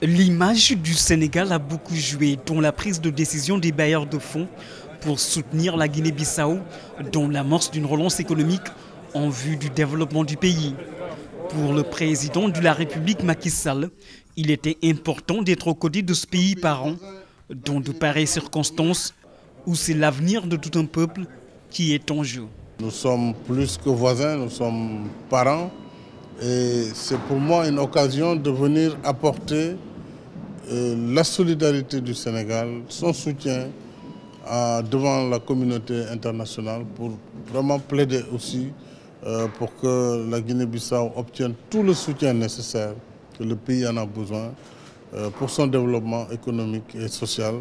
L'image du Sénégal a beaucoup joué dans la prise de décision des bailleurs de fonds pour soutenir la Guinée-Bissau dans l'amorce d'une relance économique en vue du développement du pays. Pour le président de la République Macky Sall, il était important d'être aux côtés de ce pays parent dans de pareilles circonstances où c'est l'avenir de tout un peuple qui est en jeu. Nous sommes plus que voisins, nous sommes parents et c'est pour moi une occasion de venir apporter la solidarité du Sénégal, son soutien devant la communauté internationale pour vraiment plaider aussi pour que la Guinée-Bissau obtienne tout le soutien nécessaire que le pays en a besoin pour son développement économique et social.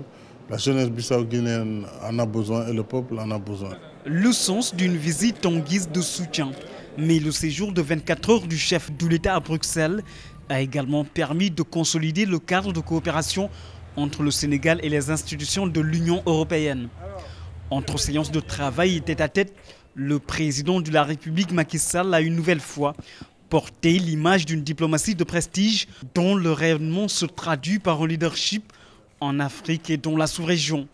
La jeunesse bissau-guinéenne en a besoin et le peuple en a besoin. Le sens d'une visite en guise de soutien, mais le séjour de 24 heures du chef de l'État à Bruxelles a également permis de consolider le cadre de coopération entre le Sénégal et les institutions de l'Union européenne. Entre séances de travail et tête-à-tête, le président de la République Macky Sall a une nouvelle fois porté l'image d'une diplomatie de prestige dont le rayonnement se traduit par un leadership en Afrique et dans la sous-région.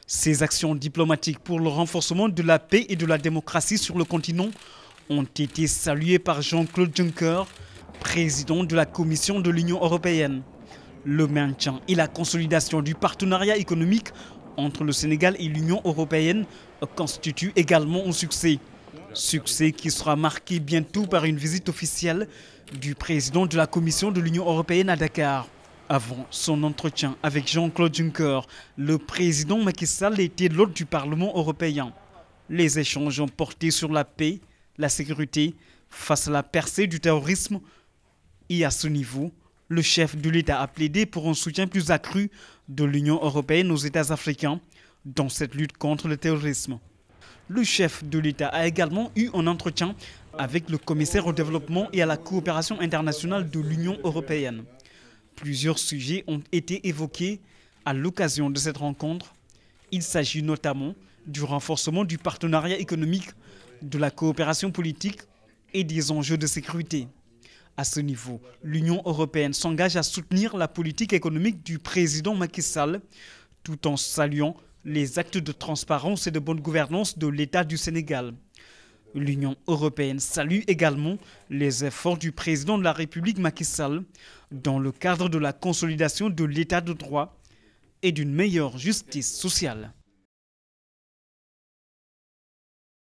Ces actions diplomatiques pour le renforcement de la paix et de la démocratie sur le continent ont été saluées par Jean-Claude Juncker, président de la Commission de l'Union européenne. Le maintien et la consolidation du partenariat économique entre le Sénégal et l'Union européenne constituent également un succès. Succès qui sera marqué bientôt par une visite officielle du président de la Commission de l'Union européenne à Dakar. Avant son entretien avec Jean-Claude Juncker, le président Macky Sall était l'hôte du Parlement européen. Les échanges ont porté sur la paix, la sécurité, face à la percée du terrorisme. Et à ce niveau, le chef de l'État a plaidé pour un soutien plus accru de l'Union européenne aux États africains dans cette lutte contre le terrorisme. Le chef de l'État a également eu un entretien avec le commissaire au développement et à la coopération internationale de l'Union européenne. Plusieurs sujets ont été évoqués à l'occasion de cette rencontre. Il s'agit notamment du renforcement du partenariat économique, de la coopération politique et des enjeux de sécurité. À ce niveau, l'Union européenne s'engage à soutenir la politique économique du président Macky Sall, tout en saluant les actes de transparence et de bonne gouvernance de l'État du Sénégal. L'Union européenne salue également les efforts du président de la République Macky Sall dans le cadre de la consolidation de l'État de droit et d'une meilleure justice sociale.